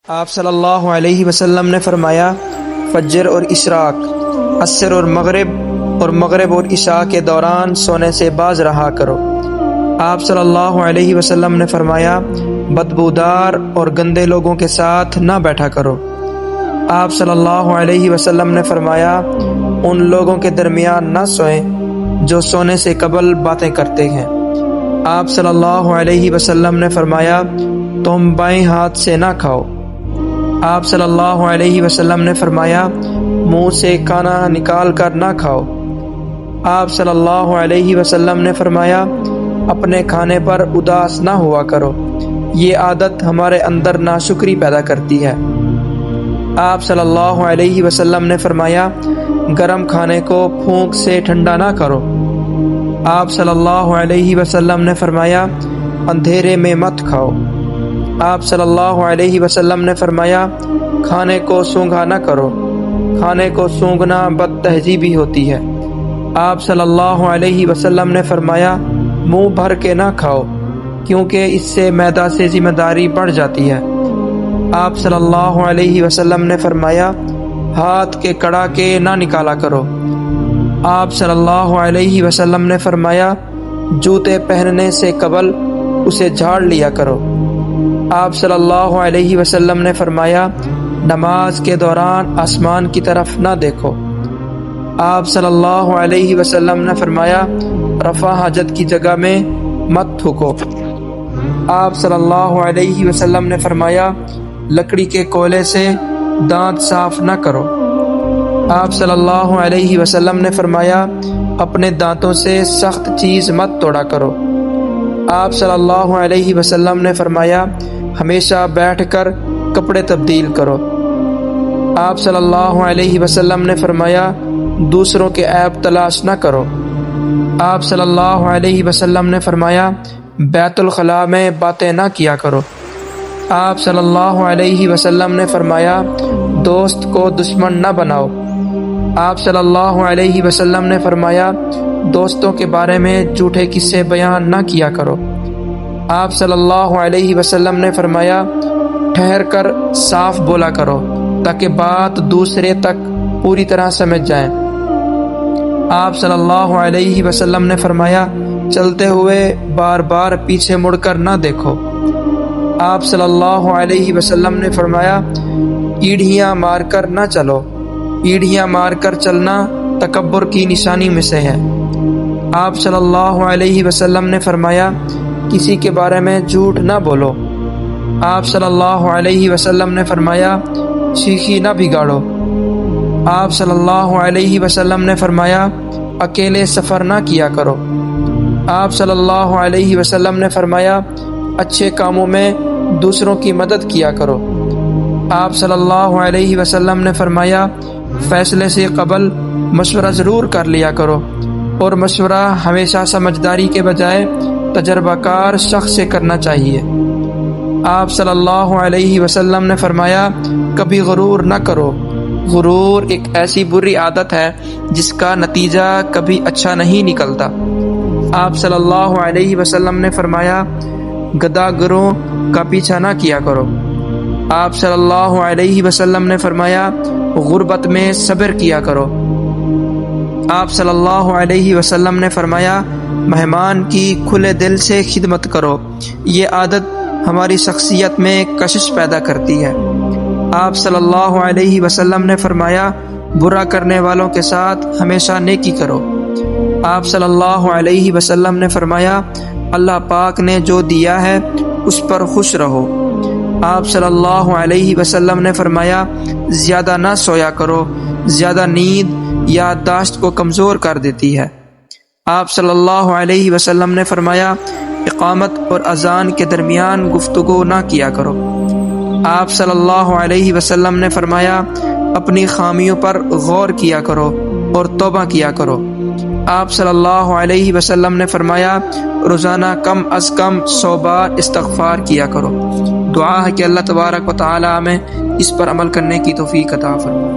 آپ صلی اللہ علیہ وسلم نے فرمایا، فجر اور اشراق، عصر اور مغرب اور عشاء کے دوران سونے سے باز رہا کرو۔ آپ صلی اللہ علیہ وسلم نے فرمایا، بدبودار اور گندے لوگوں کے ساتھ نہ بیٹھا کرو۔ آپ صلی اللہ علیہ وسلم نے فرمایا، ان لوگوں کے درمیان نہ سوئیں جو سونے سے قبل باتیں کرتے ہیں۔ آپ صلی اللہ علیہ وسلم نے فرمایا، تم بائیں ہاتھ سے نہ کھاؤ۔ آپ صلی اللہ علیہ وسلم نے فرمایا، منہ سے کھانا نکال کر نہ کھاؤ۔ آپ صلی اللہ علیہ وسلم نے فرمایا، اپنے کھانے پر اداس نہ ہوا کرو، یہ عادت ہمارے اندر ناشکری پیدا کرتی ہے۔ آپ صلی اللہ علیہ وسلم نے فرمایا، گرم کھانے کو پھونک سے ٹھنڈا نہ کرو۔ آپ صلی اللہ علیہ وسلم نے فرمایا، اندھیرے میں مت کھاؤ۔ آپ صلی اللہ علیہ وسلم نے فرمایا، کھانے کو سونگھا نہ کرو، کھانے کو سونگھنا بد تہذیبی ہوتی ہے۔ آپ صلی اللہ علیہ وسلم نے فرمایا، منہ بھر کے نہ کھاؤ، کیونکہ اس سے معدہ سے ذمہ داری بڑھ جاتی ہے۔ آپ صلی اللہ علیہ وسلم نے فرمایا، ہاتھ کے کڑا کے نہ نکالا کرو۔ آپ صلی اللہ علیہ وسلم نے فرمایا، جوتے پہننے سے قبل اسے جھاڑ لیا کرو۔ آپ صلی اللہ علیہ وسلم نے فرمایا، نماز کے دوران آسمان کی طرف نہ دیکھو۔ آپ صلی اللہ علیہ وسلم نے فرمایا، رفع حاجت کی جگہ میں مت تھوکو۔ آپ صلی اللہ علیہ وسلم نے فرمایا، لکڑی کے کولے سے دانت صاف نہ کرو۔ آپ صلی اللہ علیہ وسلم نے فرمایا، اپنے دانتوں سے سخت چیز مت توڑا کرو۔ آپ صلی اللہ علیہ وسلم نے فرمایا، ہمیشہ بیٹھ کر کپڑے تبدیل کرو۔ آپ صلی اللہ علیہ وسلم نے فرمایا، دوسروں کے عیب تلاش نہ کرو۔ آپ صلی اللہ علیہ وسلم نے فرمایا، بیت الخلاء میں باتیں نہ کیا کرو۔ آپ صلی اللہ علیہ وسلم نے فرمایا، دوست کو دشمن نہ بناؤ۔ آپ صلی اللہ علیہ وسلم نے فرمایا، دوستوں کے بارے میں جھوٹے قصے بیان نہ کیا کرو۔ آپ صلی اللہ علیہ وسلم نے فرمایا، ٹھہر کر صاف بولا کرو تاکہ بات دوسرے تک پوری طرح سمجھ جائیں۔ آپ صلی اللہ علیہ وسلم نے فرمایا، چلتے ہوئے بار بار پیچھے مڑ کر نہ دیکھو۔ آپ صلی اللہ علیہ وسلم نے فرمایا، ایڑھیاں مار کر نہ چلو، ایڑھیاں مار کر چلنا تکبر کی نشانی میں سے ہے۔ آپ صلی اللہ علیہ وسلم نے فرمایا، کسی کے بارے میں جھوٹ نہ بولو۔ آپ صلی اللہ علیہ وسلم نے فرمایا، شیخی نہ بگاڑو۔ آپ صلی اللہ علیہ وسلم نے فرمایا، اکیلے سفر نہ کیا کرو۔ آپ صلی اللہ علیہ وسلم نے فرمایا، اچھے کاموں میں دوسروں کی مدد کیا کرو۔ آپ صلی اللہ علیہ وسلم نے فرمایا، فیصلے سے قبل مشورہ ضرور کر لیا کرو، اور مشورہ ہمیشہ سمجھداری کے بجائے تجربہ کار شخص سے کرنا چاہیے۔ آپ صلی اللہ علیہ وسلم نے فرمایا، کبھی غرور نہ کرو، غرور ایک ایسی بری عادت ہے جس کا نتیجہ کبھی اچھا نہیں نکلتا۔ آپ صلی اللہ علیہ وسلم نے فرمایا، گدھا گروں کا پیچھا نہ کیا کرو۔ آپ صلی اللہ علیہ وسلم نے فرمایا، غربت میں صبر کیا کرو۔ آپ صلی اللہ علیہ وسلم نے فرمایا، مہمان کی کھلے دل سے خدمت کرو، یہ عادت ہماری شخصیت میں کشش پیدا کرتی ہے۔ آپ صلی اللہ علیہ وسلم نے فرمایا، برا کرنے والوں کے ساتھ ہمیشہ نیکی کرو۔ آپ صلی اللہ علیہ وسلم نے فرمایا، اللہ پاک نے جو دیا ہے اس پر خوش رہو۔ آپ صلی اللہ علیہ وسلم نے فرمایا، زیادہ نہ سویا کرو، زیادہ نیند یادداشت کو کمزور کر دیتی ہے۔ آپ صلی اللہ علیہ وسلم نے فرمایا، اقامت اور اذان کے درمیان گفتگو نہ کیا کرو۔ آپ صلی اللہ علیہ وسلم نے فرمایا، اپنی خامیوں پر غور کیا کرو اور توبہ کیا کرو۔ آپ صلی اللہ علیہ وسلم نے فرمایا، روزانہ کم از کم 100 بار استغفار کیا کرو۔ دعا ہے کہ اللہ تبارک و تعالی ہمیں اس پر عمل کرنے کی توفیق عطا فرمائے۔